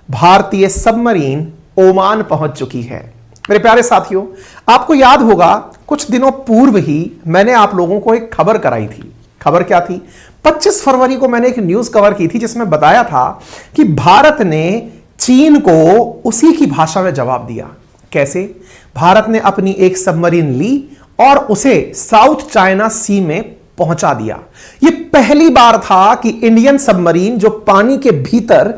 भारतीय submarine Oman पहुंच चुकी है। मेरे प्यारे साथियों, आपको याद होगा कुछ दिनों पूर्व ही मैंने आप लोगों को एक खबर कराई थी। खबर क्या थी? 25 फरवरी को मैंने एक न्यूज कवर की थी जिसमें बताया था कि भारत ने चीन को उसी की भाषा में जवाब दिया। कैसे? भारत ने अपनी एक सबमरीन ली और उसे साउथ चाइना सी में पहुंचा दिया। यह पहली बार था कि इंडियन सबमरीन जो पानी के भीतर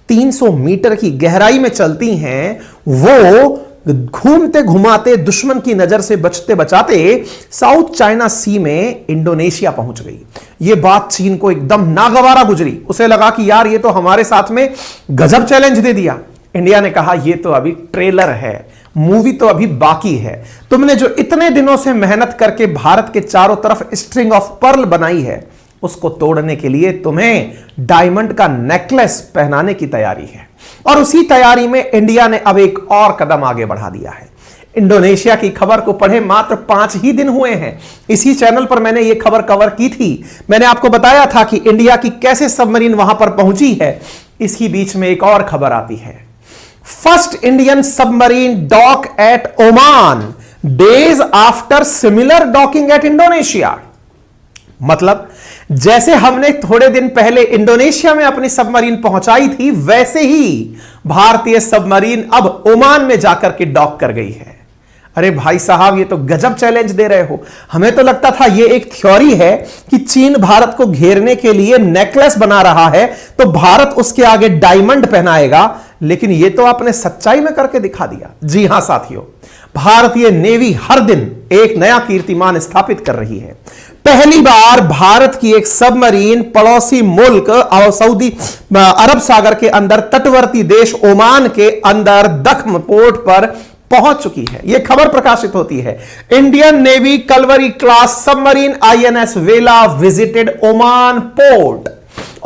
300 मीटर की गहराई में चलती हैं, वो घूमते घुमाते दुश्मन की नजर से बचते बचाते साउथ चाइना सी में इंडोनेशिया पहुंच गई। यह बात चीन को एकदम नागवारा गुजरी। उसे लगा कि यार ये तो हमारे साथ में गजब चैलेंज दे दिया। इंडिया ने कहा ये तो अभी ट्रेलर है, मूवी तो अभी बाकी है। तुमने जो इतने दिनों से मेहनत करके भारत के चारों तरफ स्ट्रिंग ऑफ पर्ल बनाई है, उसको तोड़ने के लिए तुम्हें डायमंड का नेकलेस पहनाने की तैयारी है। और उसी तैयारी में इंडिया ने अब एक और कदम आगे बढ़ा दिया है। इंडोनेशिया की खबर को पढ़े मात्र 5 ही दिन हुए हैं। इसी चैनल पर मैंने यह खबर कवर की थी। मैंने आपको बताया था कि इंडिया की कैसे सबमरीन वहां पर पहुंची है। इसकी बीच में एक और खबर आती है। First Indian submarine dock at Oman days after similar docking at Indonesia. मतलब जैसे हमने थोड़े दिन पहले इंडोनेशिया में अपनी सबमरीन पहुंचाई थी, वैसे ही भारतीय सबमरीन अब ओमान में जाकर के डॉक कर गई है। अरे भाई साहब, ये तो गजब चैलेंज दे रहे हो। हमें तो लगता था ये एक थ्योरी है कि चीन भारत को घेरने के लिए नेकलेस बना रहा है तो भारत उसके आगे डायमंड पहनाएगा, लेकिन ये तो आपने सच्चाई में करके दिखा दिया। जी हां साथियों, भारतीय नेवी हर दिन एक नया कीर्तिमान स्थापित कर रही है। पहली बार भारत की एक सबमरीन पड़ोसी मुल्क और सऊदी अरब सागर के अंदर तटवर्ती देश ओमान के अंदर दख्म पोर्ट पर पहुंच चुकी है। यह खबर प्रकाशित होती है। Indian Navy Kalvari class submarine INS Vela visited Oman port.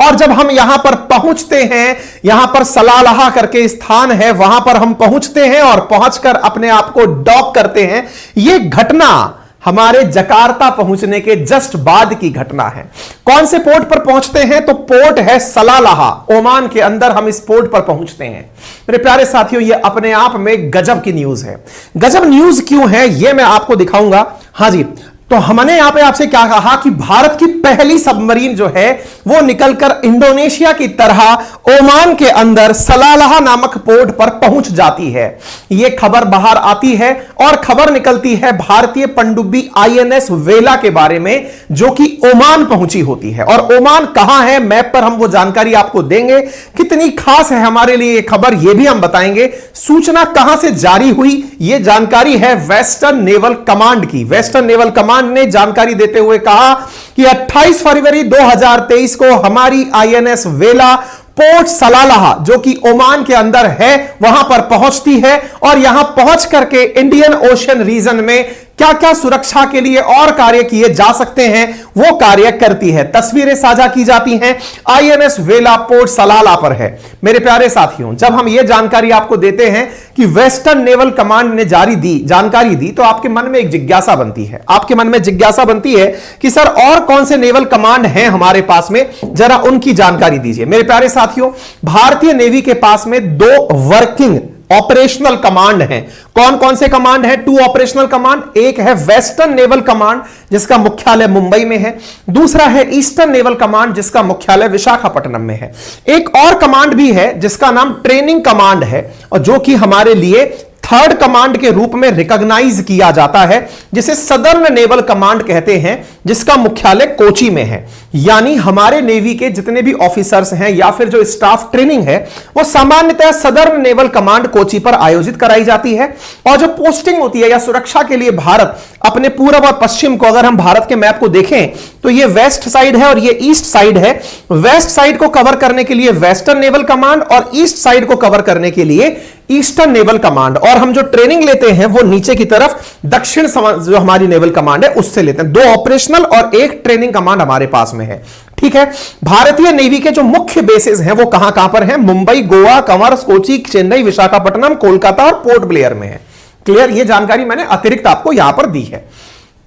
और जब हम यहां पर पहुंचते हैं, यहां पर सलालाह करके स्थान है, वहां पर हम पहुंचते हैं और पहुंचकर अपने आप को डॉक करते हैं। यह घटना हमारे जकार्ता पहुंचने के जस्ट बाद की घटना है। कौन से पोर्ट पर पहुंचते हैं? तो पोर्ट है सलालाह, ओमान के अंदर हम इस पोर्ट पर पहुंचते हैं। मेरे प्यारे साथियों, यह अपने आप में गजब की न्यूज है। गजब न्यूज क्यों है यह मैं आपको दिखाऊंगा। हां जी, तो हमने यहां पे आपसे क्या कहा कि भारत की पहली सबमरीन जो है वो निकलकर इंडोनेशिया की तरह ओमान के अंदर सलालाह नामक पोर्ट पर पहुंच जाती है। यह खबर बाहर आती है और खबर निकलती है भारतीय पनडुब्बी INS वेला के बारे में, जो कि ओमान पहुंची होती है। और ओमान कहां है, मैप पर हम वो जानकारी आपको देंगे। कितनी खास है हमारे लिए यह खबर, यह भी हम बताएंगे। सूचना कहां से जारी हुई, यह जानकारी है वेस्टर्न नेवल कमांड की। वेस्टर्न नेवल कमांड ने जानकारी देते हुए कहा कि 28 फरवरी 2023 को हमारी INS वेला पोर्ट सलालाह, जो कि ओमान के अंदर है, वहां पर पहुंचती है और यहां पहुंच करके इंडियन ओशन रीजन में क्या क्या सुरक्षा के लिए और कार्य किए जा सकते हैं वो कार्य करती है। तस्वीरें साझा की जाती हैं। INS वेला पोर्ट सलालाह पर है। मेरे प्यारे साथियों, जब हम यह जानकारी आपको देते हैं कि वेस्टर्न नेवल कमांड ने जानकारी दी, तो आपके मन में एक जिज्ञासा बनती है। आपके मन में जिज्ञासा बनती है कि सर और कौन से नेवल कमांड हैं हमारे पास में, जरा उनकी जानकारी दीजिए। मेरे प्यारे साथियों, भारतीय नेवी के पास में 2 वर्किंग ऑपरेशनल कमांड हैं। कौन कौन से कमांड हैं? 2 ऑपरेशनल कमांड। एक है वेस्टर्न नेवल कमांड जिसका मुख्यालय मुंबई में है। दूसरा है ईस्टर्न नेवल कमांड जिसका मुख्यालय विशाखापट्टनम में है। एक और कमांड भी है जिसका नाम ट्रेनिंग कमांड है और जो कि हमारे लिए थर्ड कमांड के रूप में रिकॉग्नाइज किया जाता है, जिसे सदर्न नेवल कमांड कहते हैं, जिसका मुख्यालय कोची में है। यानी हमारे नेवी के जितने भी ऑफिसर्स हैं या फिर जो स्टाफ ट्रेनिंग है वो सामान्यतः सदर्न नेवल कमांड कोची पर आयोजित कराई जाती है। और जो पोस्टिंग होती है या सुरक्षा के लिए भारत अपने पूर्व और पश्चिम को, अगर हम भारत के मैप को देखें तो ये वेस्ट साइड है और ये ईस्ट साइड है। वेस्ट साइड को कवर करने के लिए वेस्टर्न नेवल कमांड और ईस्ट साइड को कवर करने के लिए ईस्टर्न नेवल कमांड। और हम जो ट्रेनिंग लेते हैं वो नीचे की तरफ दक्षिण जो हमारी नेवल कमांड है उससे लेते हैं। 2 ऑपरेशनल और 1 ट्रेनिंग कमांड हमारे पास में है। ठीक है। भारतीय नेवी के जो मुख्य बेसेस हैं वो कहां कहां पर हैं? मुंबई, गोवा, कमर्स, कोची, चेन्नई, विशाखापट्टनम, कोलकाता और पोर्ट ब्लेयर में है। क्लियर? ये जानकारी मैंने अतिरिक्त आपको यहां पर दी है।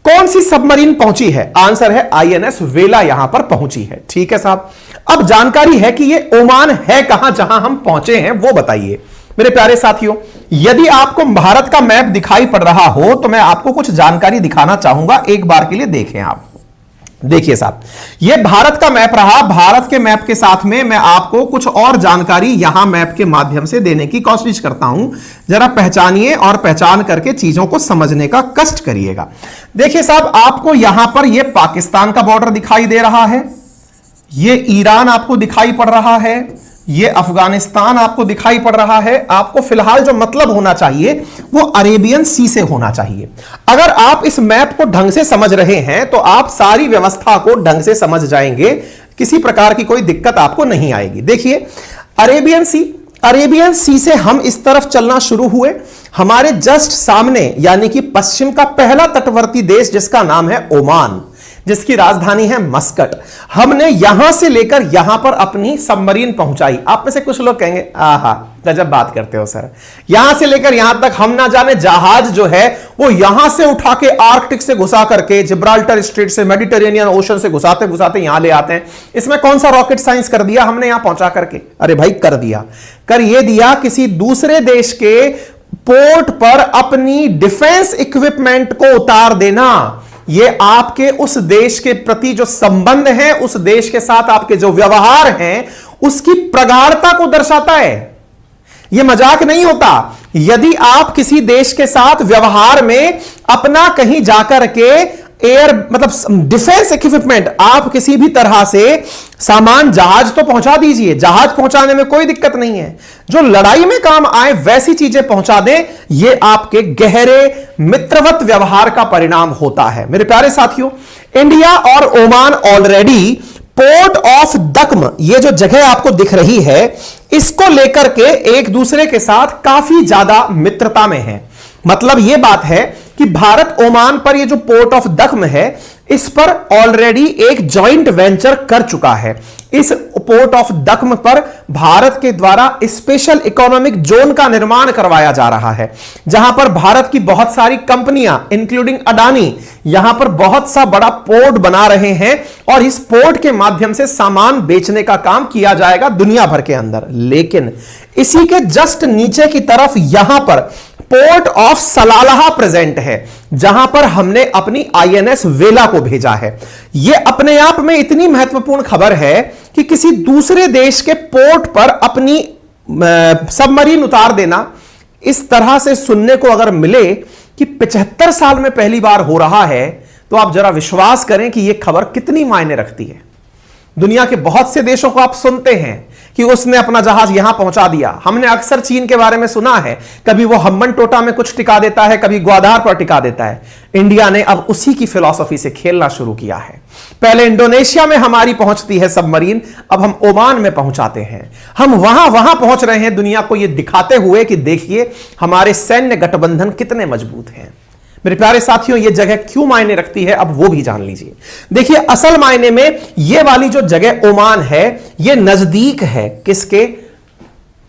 कौन सी सबमरीन पहुंची है? आंसर है आईएनएस वेला यहां पर पहुंची है। ठीक है साहब, अब जानकारी है कि ये ओमान है कहां जहां हम पहुंचे हैं, वो बताइए मेरे प्यारे साथियों। यदि आपको भारत का मैप दिखाई पड़ रहा हो तो मैं आपको कुछ जानकारी दिखाना चाहूंगा, एक बार के लिए देखें आप। देखिए साहब, ये भारत का मैप रहा। भारत के मैप के साथ में मैं आपको कुछ और जानकारी यहां मैप के माध्यम से देने की कोशिश करता हूं। जरा पहचानिए और पहचान करके चीजों को समझने का कष्ट करिएगा। देखिए साहब, आपको यहां पर ये पाकिस्तान का बॉर्डर दिखाई दे रहा है, ये ईरान आपको दिखाई पड़ रहा है, ये अफगानिस्तान आपको दिखाई पड़ रहा है। आपको फिलहाल जो मतलब होना चाहिए वो अरेबियन सी से होना चाहिए। अगर आप इस मैप को ढंग से समझ रहे हैं तो आप सारी व्यवस्था को ढंग से समझ जाएंगे, किसी प्रकार की कोई दिक्कत आपको नहीं आएगी। देखिए, अरेबियन सी से हम इस तरफ चलना शुरू हुए। हमारे जस्ट सामने यानी कि पश्चिम का पहला तटवर्ती देश जिसका नाम है ओमान, जिसकी राजधानी है मस्कट, हमने यहां से लेकर यहां पर अपनी सबमरीन पहुंचाई। आप में से कुछ लोग कहेंगे आहा गजब बात करते हो सर, यहां से लेकर यहां तक हम ना जाने जहाज जो है वो यहां से उठा के आर्कटिक से घुसा करके जिब्राल्टर स्ट्रेट से मेडिटेरेनियन ओशन से घुसाते घुसाते यहां ले आते हैं। इसमें कौन सा रॉकेट साइंस कर दिया हमने यहां पहुंचा करके? अरे भाई कर दिया, कर ये दिया किसी दूसरे देश के पोर्ट पर अपनी डिफेंस इक्विपमेंट को उतार देना। ये आपके उस देश के प्रति जो संबंध है, उस देश के साथ आपके जो व्यवहार हैं, उसकी प्रगाढ़ता को दर्शाता है। यह मजाक नहीं होता। यदि आप किसी देश के साथ व्यवहार में अपना कहीं जाकर के एयर मतलब डिफेंस इक्विपमेंट, आप किसी भी तरह से सामान, जहाज तो पहुंचा दीजिए, जहाज पहुंचाने में कोई दिक्कत नहीं है, जो लड़ाई में काम आए वैसी चीजें पहुंचा दें, यह आपके गहरे मित्रवत व्यवहार का परिणाम होता है। मेरे प्यारे साथियों, इंडिया और ओमान ऑलरेडी पोर्ट ऑफ दक्म, ये जो जगह आपको दिख रही है, इसको लेकर के एक दूसरे के साथ काफी ज्यादा मित्रता में है। मतलब यह बात है कि भारत ओमान पर ये जो पोर्ट ऑफ दक्म है, इस पर ऑलरेडी एक जॉइंट वेंचर कर चुका है। इस पोर्ट ऑफ दक्म पर भारत के द्वारा स्पेशल इकोनॉमिक जोन का निर्माण करवाया जा रहा है, जहां पर भारत की बहुत सारी कंपनियां इंक्लूडिंग अडानी यहां पर बहुत सा बड़ा पोर्ट बना रहे हैं और इस पोर्ट के माध्यम से सामान बेचने का काम किया जाएगा दुनिया भर के अंदर। लेकिन इसी के जस्ट नीचे की तरफ यहां पर पोर्ट ऑफ सलालाह प्रेजेंट है, जहां पर हमने अपनी आईएनएस वेला को भेजा है। यह अपने आप में इतनी महत्वपूर्ण खबर है कि किसी दूसरे देश के पोर्ट पर अपनी सबमरीन उतार देना, इस तरह से सुनने को अगर मिले कि 75 साल में पहली बार हो रहा है, तो आप जरा विश्वास करें कि यह खबर कितनी मायने रखती है। दुनिया के बहुत से देशों को आप सुनते हैं कि उसने अपना जहाज यहां पहुंचा दिया। हमने अक्सर चीन के बारे में सुना है, कभी वो हम्बन टोटा में कुछ टिका देता है, कभी ग्वादार पर टिका देता है। इंडिया ने अब उसी की फिलॉसफी से खेलना शुरू किया है। पहले इंडोनेशिया में हमारी पहुंचती है सबमरीन, अब हम ओमान में पहुंचाते हैं। हम वहां पहुंच रहे हैं दुनिया को यह दिखाते हुए कि देखिए हमारे सैन्य गठबंधन कितने मजबूत हैं। मेरे प्यारे साथियों, यह जगह क्यों मायने रखती है अब वो भी जान लीजिए। देखिए, असल मायने में यह वाली जो जगह ओमान है, यह नजदीक है किसके?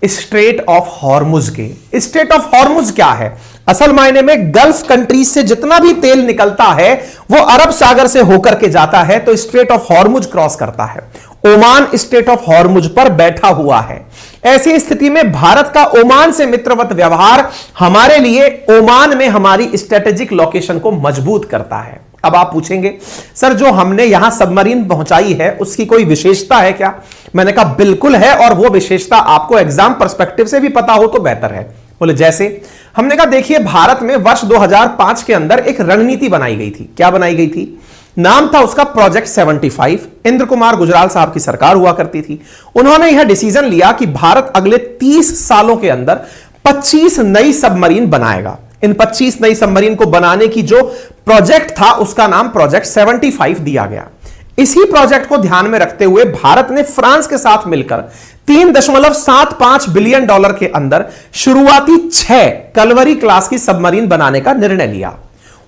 स्ट्रेट ऑफ हॉर्मुज के। स्ट्रेट ऑफ हॉर्मुज क्या है? असल मायने में गल्फ कंट्रीज से जितना भी तेल निकलता है वो अरब सागर से होकर के जाता है, तो स्ट्रेट ऑफ हॉर्मुज क्रॉस करता है। ओमान स्ट्रेट ऑफ हॉर्मुज पर बैठा हुआ है। ऐसी स्थिति में भारत का ओमान से मित्रवत व्यवहार हमारे लिए ओमान में हमारी स्ट्रेटेजिक लोकेशन को मजबूत करता है। अब आप पूछेंगे, सर जो हमने यहां सबमरीन पहुंचाई है उसकी कोई विशेषता है क्या? मैंने कहा बिल्कुल है, और वो विशेषता आपको एग्जाम पर्सपेक्टिव से भी पता हो तो बेहतर है। बोले जैसे? हमने कहा देखिए, भारत में वर्ष 2005 के अंदर एक रणनीति बनाई गई थी। क्या बनाई गई थी? नाम था उसका प्रोजेक्ट 75। इंद्र कुमार गुजराल साहब की सरकार हुआ करती थी। उन्होंने यह डिसीजन लिया कि भारत अगले 30 सालों के अंदर 25 नई सबमरीन बनाएगा। इन 25 नई सबमरीन को बनाने की जो प्रोजेक्ट था उसका नाम प्रोजेक्ट 75 दिया गया। इसी प्रोजेक्ट को ध्यान में रखते हुए भारत ने फ्रांस के साथ मिलकर $3.75 बिलियन के अंदर शुरुआती 6 कलवरी क्लास की सबमरीन बनाने का निर्णय लिया।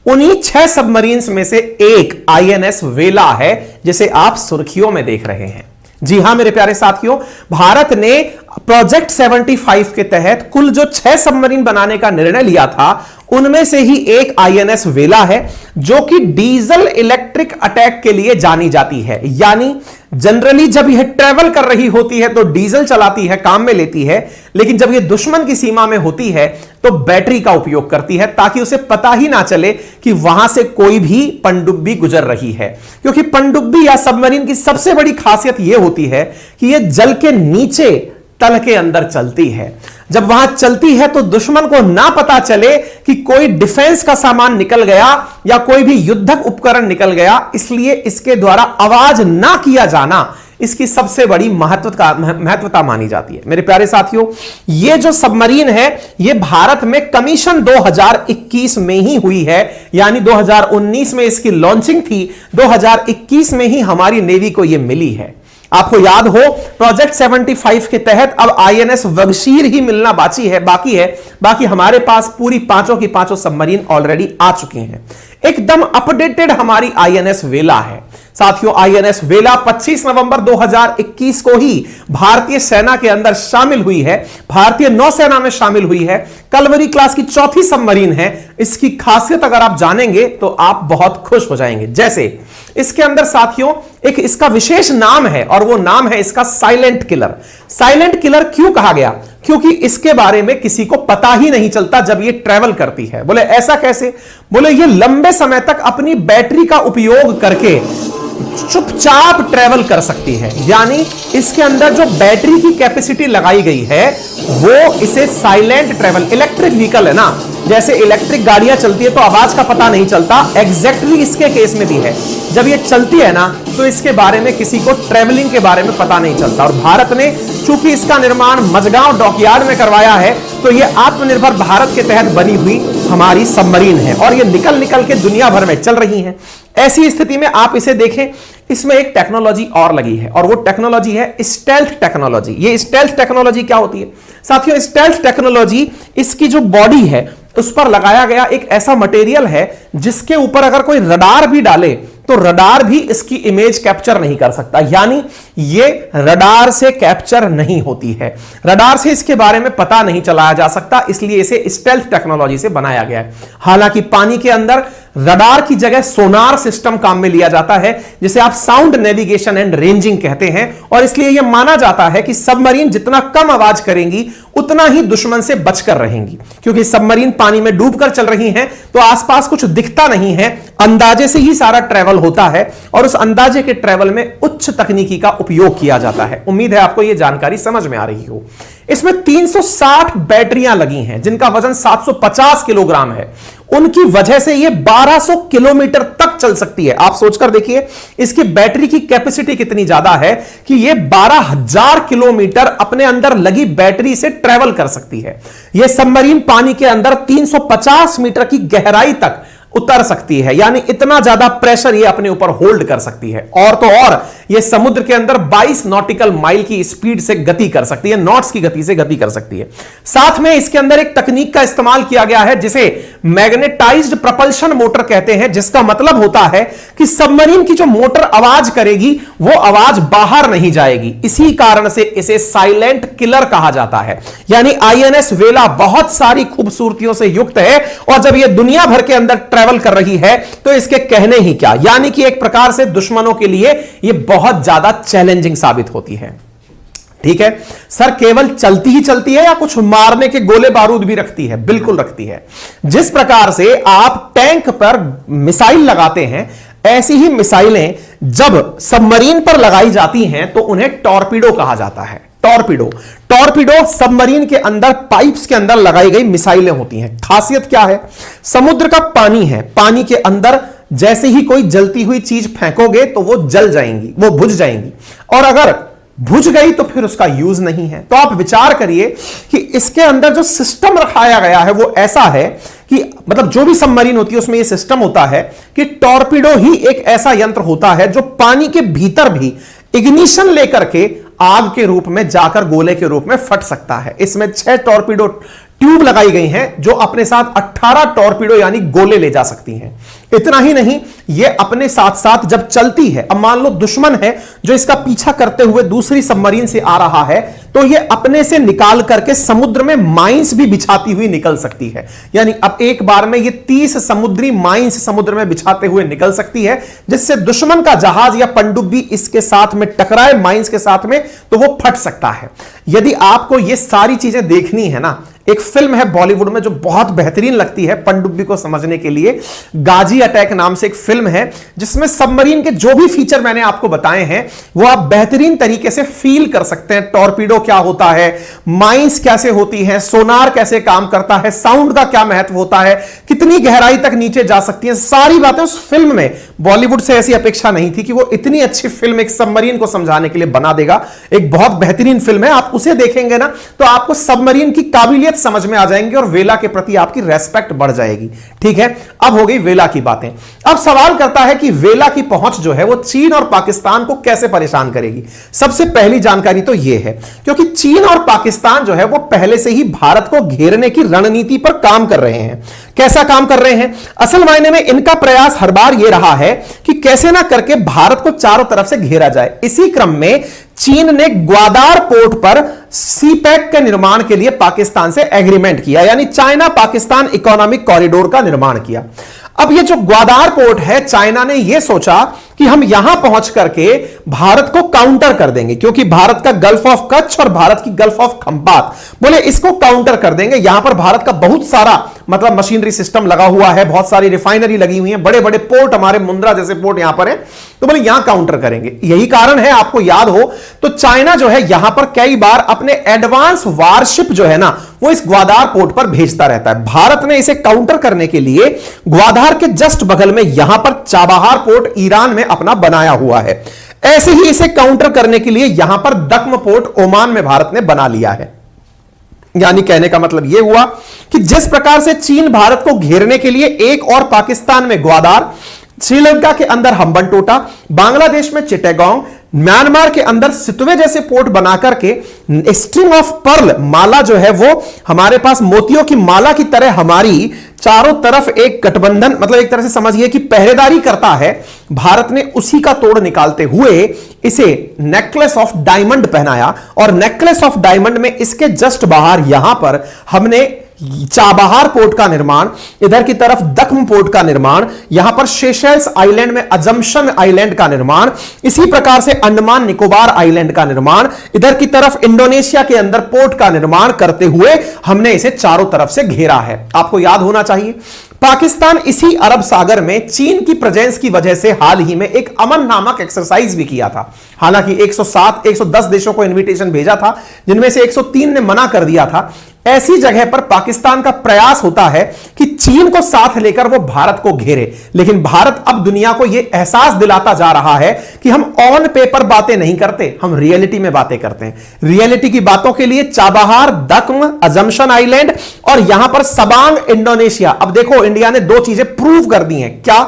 उन्हीं 6 सबमरीन्स में से एक आईएनएस वेला है, जिसे आप सुर्खियों में देख रहे हैं। जी हां मेरे प्यारे साथियों, भारत ने प्रोजेक्ट 75 के तहत कुल जो 6 सबमरीन बनाने का निर्णय लिया था, उनमें से ही एक आईएनएस वेला है, जो कि डीजल इलेक्ट्रिक अटैक के लिए जानी जाती है। यानी जनरली जब यह ट्रेवल कर रही होती है तो डीजल चलाती है, काम में लेती है, लेकिन जब यह दुश्मन की सीमा में होती है तो बैटरी का उपयोग करती है, ताकि उसे पता ही ना चले कि वहां से कोई भी पनडुब्बी गुजर रही है। क्योंकि पनडुब्बी या सबमरीन की सबसे बड़ी खासियत यह होती है कि यह जल के नीचे, तल के अंदर चलती है। जब वहां चलती है तो दुश्मन को ना पता चले कि कोई डिफेंस का सामान निकल गया या कोई भी युद्धक उपकरण निकल गया, इसलिए इसके द्वारा आवाज ना किया जाना इसकी सबसे बड़ी महत्वता मानी जाती है। मेरे प्यारे साथियों, यह जो सबमरीन है यह भारत में कमीशन 2021 में ही हुई है, यानी 2019 में इसकी लॉन्चिंग थी, 2021 में ही हमारी नेवी को यह मिली है। आपको याद हो, प्रोजेक्ट 75 के तहत अब आईएनएस वगशीर ही मिलना बाकी हमारे पास पूरी पांचों की पांचों सबमरीन ऑलरेडी आ चुकी हैं। एकदम अपडेटेड हमारी आईएनएस वेला है। साथियों, आईएनएस वेला 25 नवंबर 2021 को ही भारतीय सेना के अंदर शामिल हुई है, भारतीय नौसेना में शामिल हुई है। कलवरी क्लास की चौथी सबमरीन है। इसकी खासियत अगर आप जानेंगे तो आप बहुत खुश हो जाएंगे। जैसे इसके अंदर साथियों एक इसका विशेष नाम है, और वो नाम है इसका साइलेंट किलर। साइलेंट किलर क्यों कहा गया? क्योंकि इसके बारे में किसी को पता ही नहीं चलता जब ये ट्रेवल करती है। बोले ऐसा कैसे? बोले ये लंबे समय तक अपनी बैटरी का उपयोग करके चुपचाप ट्रेवल कर सकती है। यानी इसके अंदर जो बैटरी की कैपेसिटी लगाई गई है वो इसे साइलेंट ट्रेवल, इलेक्ट्रिक व्हीकल है ना, जैसे इलेक्ट्रिक गाड़ियां चलती है तो आवाज का पता नहीं चलता, एग्जैक्टली इसके केस में भी है। जब ये चलती है ना तो इसके बारे में किसी को ट्रेवलिंग के बारे में पता नहीं चलता। और भारत ने चूंकि इसका निर्माण मझगांव डॉकयार्ड में करवाया है, तो ये आत्मनिर्भर भारत के तहत बनी हुई हमारी सबमरीन है, और ये निकल निकल के दुनिया भर में चल रही है। ऐसी स्थिति में आप इसे देखें, इसमें एक टेक्नोलॉजी और लगी है, और वो टेक्नोलॉजी है स्टेल्थ टेक्नोलॉजी। ये स्टेल्थ टेक्नोलॉजी क्या होती है साथियों? स्टेल्थ टेक्नोलॉजी, इसकी जो बॉडी है उस पर लगाया गया एक ऐसा मटेरियल है जिसके ऊपर अगर कोई रडार भी डाले तो रडार भी इसकी इमेज कैप्चर नहीं कर सकता। यानी ये रडार से कैप्चर नहीं होती है, रडार से इसके बारे में पता नहीं चलाया जा सकता, इसलिए इसे स्टेल्थ टेक्नोलॉजी से बनाया गया है। हालांकि पानी के अंदर रडार की जगह सोनार सिस्टम काम में लिया जाता है, जिसे आप साउंड नेविगेशन एंड रेंजिंग कहते हैं, और इसलिए यह माना जाता है कि सबमरीन जितना कम आवाज करेंगी उतना ही दुश्मन से बचकर रहेंगी। क्योंकि सबमरीन पानी में डूबकर चल रही हैं तो आसपास कुछ दिखता नहीं है, अंदाजे से ही सारा ट्रेवल होता है, और उस अंदाजे के ट्रेवल में उच्च तकनीकी का उपयोग किया जाता है। उम्मीद है आपको यह जानकारी समझ में आ रही हो। इसमें 360 बैटरियां लगी हैं जिनका वजन 750 किलोग्राम है। उनकी वजह से यह 1200 किलोमीटर तक चल सकती है। आप सोचकर देखिए इसकी बैटरी की कैपेसिटी कितनी ज्यादा है कि यह 12,000 किलोमीटर अपने अंदर लगी बैटरी से ट्रेवल कर सकती है। यह सबमरीन पानी के अंदर 350 मीटर की गहराई तक उतर सकती है, यानी इतना ज्यादा प्रेशर ये अपने ऊपर होल्ड कर सकती है। और तो और ये समुद्र के अंदर 22 नॉटिकल माइल की स्पीड से गति कर सकती है, नॉट्स की गति से गति कर सकती है। साथ में इसके अंदर एक तकनीक का इस्तेमाल किया गया है जिसे मैग्नेटाइज्ड प्रपल्शन मोटर कहते हैं, जिसका मतलब होता है कि सबमरीन की जो मोटर आवाज करेगी वो आवाज बाहर नहीं जाएगी। इसी कारण से इसे साइलेंट किलर कहा जाता है। यानी आईएनएस वेला बहुत सारी खूबसूरतियों से युक्त है, और जब यह दुनिया भर के अंदर ट्रैवल कर रही है तो इसके कहने ही क्या, यानी कि एक प्रकार से दुश्मनों के लिए यह बहुत ज्यादा चैलेंजिंग साबित होती है। ठीक है सर, केवल चलती ही चलती है या कुछ मारने के गोले बारूद भी रखती है? बिल्कुल रखती है। जिस प्रकार से आप टैंक पर मिसाइल लगाते हैं, ऐसी ही मिसाइलें जब सबमरीन पर लगाई जाती हैं तो उन्हें टॉर्पीडो कहा जाता है। टॉर्पीडो सबमरीन के अंदर पाइप्स के अंदर लगाई गई मिसाइलें होती हैं। खासियत क्या है? समुद्र का पानी है, पानी के अंदर जैसे ही कोई जलती हुई चीज फेंकोगे तो वो जल जाएंगी, वो बुझ जाएंगी, और अगर बुझ गई तो फिर उसका यूज नहीं है। तो आप विचार करिए कि इसके अंदर जो सिस्टम रखाया गया है वो ऐसा है कि मतलब जो भी सबमरीन होती है उसमें यह सिस्टम होता है कि टॉर्पीडो ही एक ऐसा यंत्र होता है जो पानी के भीतर भी इग्निशन लेकर के आग के रूप में जाकर गोले के रूप में फट सकता है। इसमें 6 टॉर्पीडो ट्यूब लगाई गई हैं जो अपने साथ 18 टॉर्पीडो यानी गोले ले जा सकती हैं। इतना ही नहीं, यह अपने साथ साथ जब चलती है, अब मान लो दुश्मन है जो इसका पीछा करते हुए दूसरी सबमरीन से आ रहा है, तो यह अपने से निकाल करके समुद्र में माइंस भी बिछाती हुई निकल सकती है। यानी अब एक बार में यह 30 समुद्री माइंस समुद्र में बिछाते हुए निकल सकती है, जिससे दुश्मन का जहाज या पनडुब्बी इसके साथ में टकराए माइंस के साथ में, तो वो फट सकता है। यदि आपको यह सारी चीजें देखनी है ना, एक फिल्म है बॉलीवुड में जो बहुत बेहतरीन लगती है पनडुब्बी को समझने के लिए, गाजी अटैक नाम से एक फिल्म है, जिसमें सबमरीन के जो भी फीचर मैंने आपको बताए हैं वो आप बेहतरीन तरीके से फील कर सकते हैं। टॉर्पीडो क्या होता है, माइंस कैसे होती है, सोनार कैसे काम करता है, साउंड का क्या महत्व होता है, कितनी गहराई तक नीचे जा सकती है, सारी बातें उस फिल्म में। बॉलीवुड से ऐसी अपेक्षा नहीं थी कि वो इतनी अच्छी फिल्म एक सबमरीन को समझाने के लिए बना देगा। एक बहुत बेहतरीन फिल्म है, आप उसे देखेंगे ना तो आपको सबमरीन की काबिलियत समझ में आ जाएंगे और वेला के प्रति आपकी रेस्पेक्ट बढ़ जाएगी। ठीक है, अब हो गई वेला की बातें। अब सवाल करता है कि वेला की पहुंच जो है वो चीन और पाकिस्तान को कैसे परेशान करेगी। सबसे पहली जानकारी तो यह है क्योंकि चीन और पाकिस्तान जो है वो पहले से ही भारत को घेरने की रणनीति पर काम कर रहे हैं। कैसा काम कर रहे हैं? असल मायने में इनका प्रयास हर बार यह रहा है कि कैसे ना करके भारत को चारों तरफ से घेरा जाए। इसी क्रम में चीन ने ग्वादार पोर्ट पर सीपैक के निर्माण के लिए पाकिस्तान से एग्रीमेंट किया, यानी चाइना पाकिस्तान इकोनॉमिक कॉरिडोर का निर्माण किया। अब ये जो ग्वादार पोर्ट है, चाइना ने यह सोचा कि हम यहां पहुंच करके भारत को काउंटर कर देंगे, क्योंकि भारत का गल्फ ऑफ कच्छ और भारत की गल्फ ऑफ खंबात, बोले इसको काउंटर कर देंगे। यहां पर भारत का बहुत सारा मतलब मशीनरी सिस्टम लगा हुआ है, बहुत सारी रिफाइनरी लगी हुई है, बड़े बड़े पोर्ट, हमारे मुंद्रा जैसे पोर्ट यहां पर है, तो बोले यहां काउंटर करेंगे। यही कारण है, आपको याद हो तो चाइना जो है यहां पर कई बार अपने एडवांस वारशिप जो है ना वो इस ग्वादार पोर्ट पर भेजता रहता है। भारत ने इसे काउंटर करने के लिए ग्वादार के जस्ट बगल में यहां पर चाबहार पोर्ट ईरान में अपना बनाया हुआ है। ऐसे ही इसे काउंटर करने के लिए यहां पर दक्म पोर्ट ओमान में भारत ने बना लिया है। यानी कहने का मतलब यह हुआ कि जिस प्रकार से चीन भारत को घेरने के लिए एक और पाकिस्तान में ग्वादार, श्रीलंका के अंदर हम्बनटोटा, बांग्लादेश में चिट्टागोंग, म्यांमार के अंदर सितवे जैसे पोर्ट बनाकर के स्ट्रिंग ऑफ पर्ल माला जो है वो हमारे पास मोतियों की माला की तरह हमारी चारों तरफ एक गठबंधन, मतलब एक तरह से समझिए कि पहरेदारी करता है। भारत ने उसी का तोड़ निकालते हुए इसे नेकलेस ऑफ डायमंड पहनाया और नेकलेस ऑफ डायमंड में इसके जस्ट बाहर यहां पर हमने चाबहार पोर्ट का निर्माण, इधर की तरफ दक्म पोर्ट का निर्माण, यहां पर सेशेल्स आइलैंड में अजम्पशन आइलैंड का निर्माण, इसी प्रकार से अंडमान निकोबार आइलैंड का निर्माण, इधर की तरफ इंडोनेशिया के अंदर पोर्ट का निर्माण करते हुए हमने इसे चारों तरफ से घेरा है। आपको याद होना चाहिए पाकिस्तान इसी अरब सागर में चीन की प्रेजेंस की वजह से हाल ही में एक अमन नामक एक्सरसाइज भी किया था। हालांकि 110 देशों को इनविटेशन भेजा था, जिनमें से 103 ने मना कर दिया था। ऐसी जगह पर पाकिस्तान का प्रयास होता है कि चीन को साथ लेकर वो भारत को घेरे, लेकिन भारत अब दुनिया को यह एहसास दिलाता जा रहा है कि हम ऑन पेपर बातें नहीं करते, हम रियलिटी में बातें करते हैं। रियलिटी की बातों के लिए चाबहार, दक्म, अजम्पशन आइलैंड और यहां पर सबांग इंडोनेशिया। अब देखो इंडिया ने दो चीजें प्रूव कर दी हैं, क्या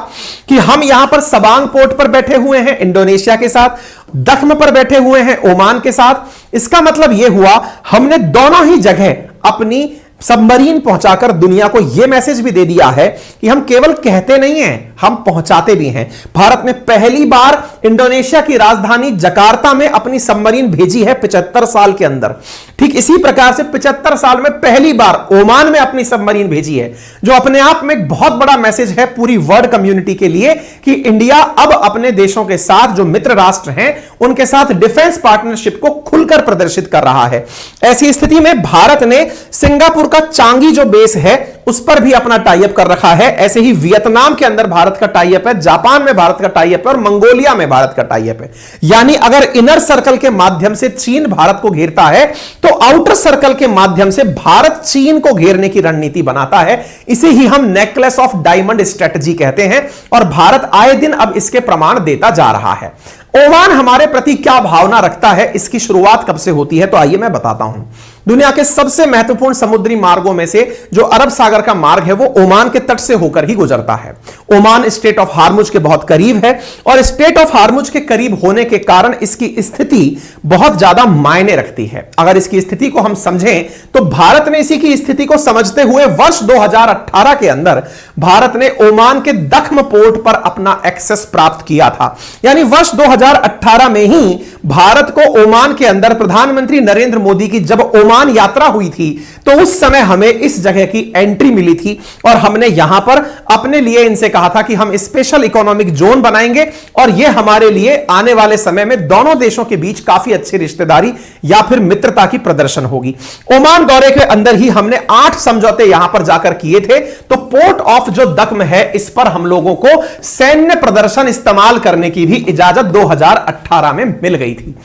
कि हम यहां पर सबांग पोर्ट पर बैठे हुए हैं इंडोनेशिया के साथ, दक्म पर बैठे हुए हैं ओमान के साथ। इसका मतलब यह हुआ हमने दोनों ही जगह अपनी सबमरीन पहुंचाकर दुनिया को यह मैसेज भी दे दिया है कि हम केवल कहते नहीं हैं, हम पहुंचाते भी हैं। भारत ने पहली बार इंडोनेशिया की राजधानी जकार्ता में अपनी सबमरीन भेजी है 75 साल के अंदर। ठीक इसी प्रकार से 75 साल में पहली बार ओमान में अपनी सबमरीन भेजी है, जो अपने आप में एक बहुत बड़ा मैसेज है पूरी वर्ल्ड कम्युनिटी के लिए कि इंडिया अब अपने देशों के साथ, जो मित्र राष्ट्र हैं, उनके साथ डिफेंस पार्टनरशिप को खुलकर प्रदर्शित कर रहा है। ऐसी स्थिति में भारत ने सिंगापुर का चांगी जो बेस है उस पर भी अपना टाई अप कर रखा है। ऐसे ही वियतनाम के अंदर भारत का टाई अप है, जापान में भारत का टाई अप है और मंगोलिया में भारत का टाई अप है। यानी अगर इनर सर्कल के माध्यम से चीन भारत को घेरता है तो आउटर सर्कल के माध्यम से भारत चीन को घेरने की रणनीति बनाता है। इसे ही हम नेकलेस ऑफ डायमंड स्ट्रेटजी कहते हैं और भारत आए दिन अब इसके प्रमाण देता जा रहा है। ओमान हमारे प्रति क्या भावना रखता है, इसकी शुरुआत कब से होती है, तो आइए मैं बताता हूं। दुनिया के सबसे महत्वपूर्ण समुद्री मार्गों में से जो अरब सागर का मार्ग है वो ओमान के तट से होकर ही गुजरता है। ओमान स्ट्रेट ऑफ हार्मुज के बहुत करीब है और स्ट्रेट ऑफ हार्मुज के करीब होने के कारण इसकी स्थिति बहुत ज्यादा मायने रखती है। अगर इसकी स्थिति को हम समझें तो भारत ने इसी की स्थिति को समझते हुए वर्ष 2018 के अंदर भारत ने ओमान के दख्म पोर्ट पर अपना एक्सेस प्राप्त किया था। यानी वर्ष 2018 में ही भारत को ओमान के अंदर प्रधानमंत्री नरेंद्र मोदी की जब ओमान यात्रा हुई थी तो उस समय हमें इस जगह की एंट्री मिली थी और हमने यहां पर अपने लिए इनसे कहा था कि हम स्पेशल इकोनॉमिक जोन बनाएंगे और यह हमारे लिए आने वाले समय में दोनों देशों के बीच काफी अच्छी रिश्तेदारी या फिर मित्रता की प्रदर्शन होगी। ओमान दौरे के अंदर ही हमने 8 समझौते यहां पर जाकर किए थे। तो पोर्ट ऑफ जो दख्म है इस पर हम लोगों को सैन्य प्रदर्शन इस्तेमाल करने की भी इजाजत 2018 में मिल गई थी।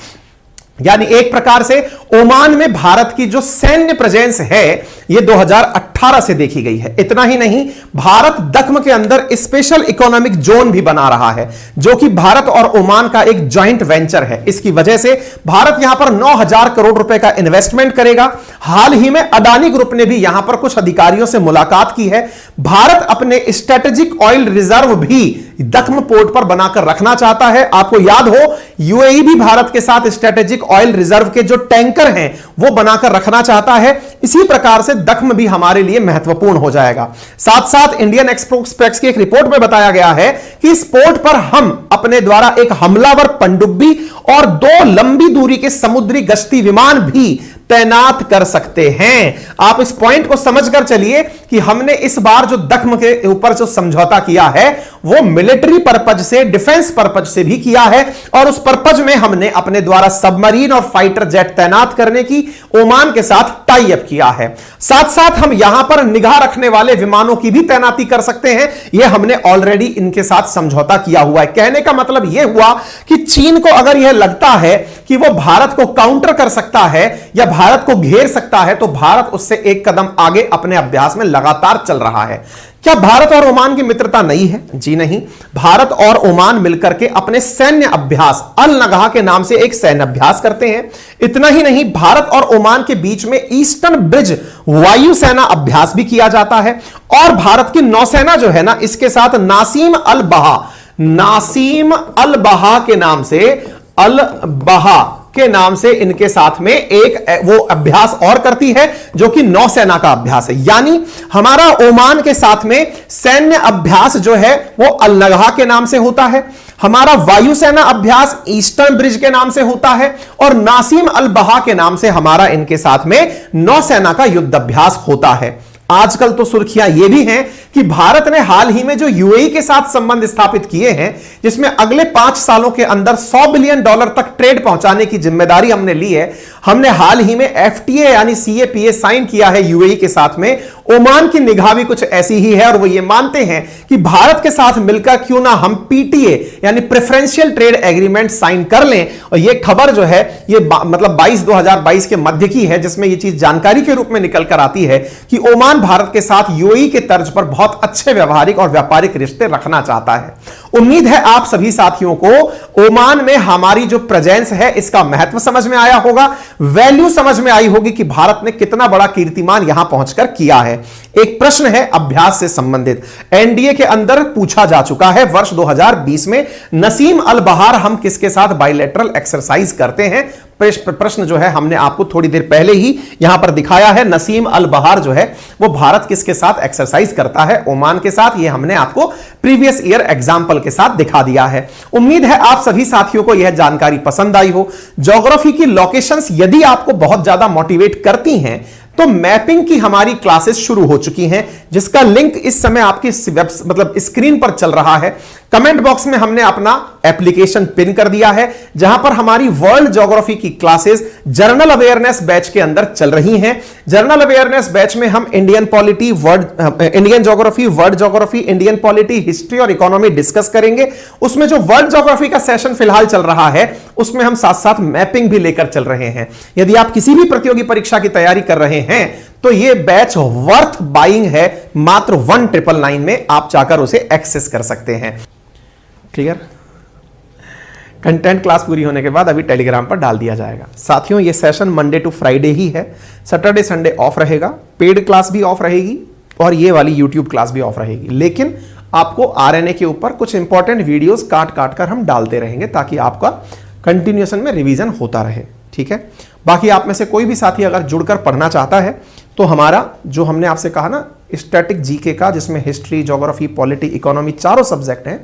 यानी एक प्रकार से ओमान में भारत की जो सैन्य प्रेजेंस है यह 2018 से देखी गई है। इतना ही नहीं, भारत दख्म के अंदर स्पेशल इकोनॉमिक जोन भी बना रहा है जो कि भारत और ओमान का एक जॉइंट वेंचर है। इसकी वजह से भारत यहां पर 9,000 करोड़ रुपए का इन्वेस्टमेंट करेगा। हाल ही में अडानी ग्रुप ने भी यहां पर कुछ अधिकारियों से मुलाकात की है। भारत अपने स्ट्रेटेजिक ऑयल रिजर्व भी दख्म पोर्ट पर बनाकर रखना चाहता है। आपको याद हो यूएई भी भारत के साथ स्ट्रेटेजिक ऑयल रिजर्व के जो टैंकर हैं वो बनाकर रखना चाहता है। इसी प्रकार से दख्म भी हमारे लिए महत्वपूर्ण हो जाएगा। साथ साथ इंडियन एक्सप्रेस की एक रिपोर्ट में बताया गया है कि इस पोर्ट पर हम अपने द्वारा एक हमलावर पनडुब्बी और 2 लंबी दूरी के समुद्री गश्ती विमान भी तैनात कर सकते हैं। आप इस पॉइंट को समझकर चलिए कि हमने इस बार जो दख्म के ऊपर जो समझौता किया है वो मिलिट्री पर्पज से, डिफेंस पर्पज से भी किया है और उस पर्पज में हमने अपने द्वारा सबमरीन और फाइटर जेट तैनात करने की ओमान के साथ टाई अप किया है। साथ साथ हम यहां पर निगाह रखने वाले विमानों की भी तैनाती कर सकते हैं। यह हमने ऑलरेडी इनके साथ समझौता किया हुआ है। कहने का मतलब यह हुआ कि चीन को अगर यह लगता है कि वो भारत को काउंटर कर सकता है या भारत को घेर सकता है तो भारत उससे एक कदम आगे अपने अभ्यास में लगातार चल रहा है। क्या भारत और ओमान की मित्रता नई है? जी नहीं। भारत और ओमान मिलकर के अपने सैन्य अभ्यास अल नगाह के नाम से एक सैन्य अभ्यास करते हैं। इतना ही नहीं, भारत और ओमान के बीच में ईस्टर्न ब्रिज वायुसेना अभ्यास भी किया जाता है और भारत की नौसेना जो है ना इसके साथ नासीम अल बहा के नाम से इनके साथ में एक वो अभ्यास और करती है जो कि नौसेना का अभ्यास है। यानी हमारा ओमान के साथ में सैन्य अभ्यास जो है वो अल नगाह के नाम से होता है, हमारा वायुसेना अभ्यास ईस्टर्न ब्रिज के नाम से होता है और नासीम अल बहा के नाम से हमारा इनके साथ में नौसेना का युद्ध अभ्यास होता है। आजकल तो सुर्खियां यह भी हैं कि भारत ने हाल ही में जो यूएई के साथ संबंध स्थापित किए हैं जिसमें अगले 5 सालों के अंदर $100 बिलियन तक ट्रेड पहुंचाने की जिम्मेदारी हमने ली है। हमने हाल ही में एफटीए यानी सीएपीए साइन किया है यूएई के साथ में। ओमान की निगाह भी कुछ ऐसी ही है और वो ये मानते हैं कि भारत के साथ मिलकर क्यों ना हम पीटीए यानी प्रेफरेंशियल ट्रेड एग्रीमेंट साइन कर लें। और ये खबर जो है ये मतलब 2022 के मध्य की है जिसमें ये चीज जानकारी के रूप में निकल कर आती है कि ओमान भारत के साथ यूएई के तर्ज पर बहुत अच्छे व्यवहारिक और व्यापारिक रिश्ते रखना चाहता है। उम्मीद है आप सभी साथियों को ओमान में हमारी जो प्रेजेंस है इसका महत्व समझ में आया होगा, वैल्यू समझ में आई होगी कि भारत ने कितना बड़ा कीर्तिमान यहां पहुंचकर किया है। एक प्रश्न है अभ्यास से संबंधित, एनडीए के अंदर पूछा जा चुका है वर्ष 2020 में नसीम अल बहार हम किसके साथ बायलैटरल एक्सरसाइज करते हैं। प्रश्न जो है हमने आपको थोड़ी देर पहले ही यहां पर दिखाया है। नसीम अल बहार जो है वो भारत किसके साथ एक्सरसाइज करता है? ओमान के साथ। ये हमने आपको प्रीवियस ईयर एग्जाम्पल के साथ दिखा दिया है। उम्मीद है आप सभी साथियों को यह जानकारी पसंद आई हो। ज्योग्राफी की लोकेशंस यदि आपको बहुत ज्यादा मोटिवेट करती हैं तो मैपिंग की हमारी क्लासेस शुरू हो चुकी हैं जिसका लिंक इस समय आपकी मतलब स्क्रीन पर चल रहा है। कमेंट बॉक्स में हमने अपना एप्लीकेशन पिन कर दिया है जहां पर हमारी वर्ल्ड ज्योग्राफी की क्लासेस जर्नल अवेयरनेस बैच के अंदर चल रही हैं। जर्नल अवेयरनेस बैच में हम Indian polity, Indian geography, world geography, Indian polity, history और इकोनॉमी डिस्कस करेंगे। उसमें जो वर्ल्ड ज्योग्राफी का सेशन फिलहाल चल रहा है उसमें हम साथ साथ मैपिंग भी लेकर चल रहे हैं। यदि आप किसी भी प्रतियोगी परीक्षा की तैयारी कर रहे हैं तो यह बैच वर्थ बाइंग है। मात्र 1999 में आप जाकर उसे एक्सेस कर सकते हैं। क्लियर? कंटेंट क्लास पूरी होने के बाद अभी टेलीग्राम पर डाल दिया जाएगा। साथियों, ये सेशन मंडे टू फ्राइडे ही है, सैटरडे संडे ऑफ रहेगा, पेड क्लास भी ऑफ रहेगी और ये वाली यूट्यूब क्लास भी ऑफ रहेगी। लेकिन आपको आरएनए के ऊपर कुछ इंपॉर्टेंट वीडियोस काट काट कर हम डालते रहेंगे ताकि आपका कंटिन्यूएशन में रिवीजन होता रहे। ठीक है, बाकी आप में से कोई भी साथी अगर जुड़कर पढ़ना चाहता है तो हमारा जो हमने आपसे कहा ना स्टैटिक जीके का, जिसमें हिस्ट्री, ज्योग्राफी, पॉलिटी, इकोनॉमी चारों सब्जेक्ट हैं,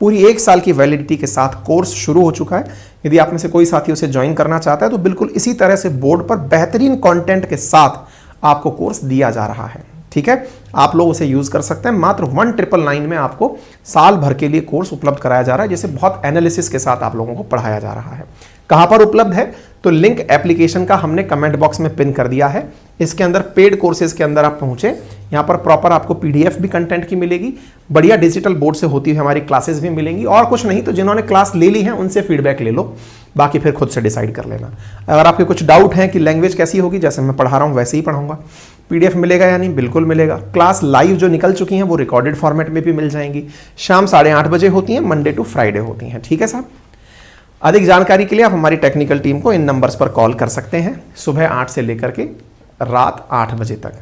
पूरी 1 साल की वैलिडिटी के साथ कोर्स शुरू हो चुका है। यदि आप में से कोई साथी उसे ज्वाइन करना चाहता है तो बिल्कुल इसी तरह से बोर्ड पर बेहतरीन कंटेंट के साथ आपको कोर्स दिया जा रहा है। ठीक है, आप लोग उसे यूज कर सकते हैं। मात्र 1999 में आपको साल भर के लिए कोर्स उपलब्ध कराया जा रहा है, जिसे बहुत एनालिसिस के साथ आप लोगों को पढ़ाया जा रहा है। कहां पर उपलब्ध है तो लिंक एप्लीकेशन का हमने कमेंट बॉक्स में पिन कर दिया है। इसके अंदर पेड कोर्सेज के अंदर आप पहुंचे, यहां पर प्रॉपर आपको पीडीएफ भी कंटेंट की मिलेगी, बढ़िया डिजिटल बोर्ड से होती हुई हमारी क्लासेस भी मिलेंगी, और कुछ नहीं तो जिन्होंने क्लास ले ली है उनसे फीडबैक ले लो, बाकी फिर खुद से डिसाइड कर लेना। अगर आपके कुछ डाउट हैं कि लैंग्वेज कैसी होगी, जैसे मैं पढ़ा रहा हूं वैसे ही पढ़ाऊंगा, पीडीएफ मिलेगा या नहीं, बिल्कुल मिलेगा। क्लास लाइव जो निकल चुकी हैं वो रिकॉर्डेड फॉर्मेट में भी मिल जाएंगी, शाम 8:30 बजे होती हैं, मंडे टू फ्राइडे होती हैं। ठीक है साहब, अधिक जानकारी के लिए आप हमारी टेक्निकल टीम को इन नंबर्स पर कॉल कर सकते हैं, सुबह 8 से लेकर के रात 8 बजे तक।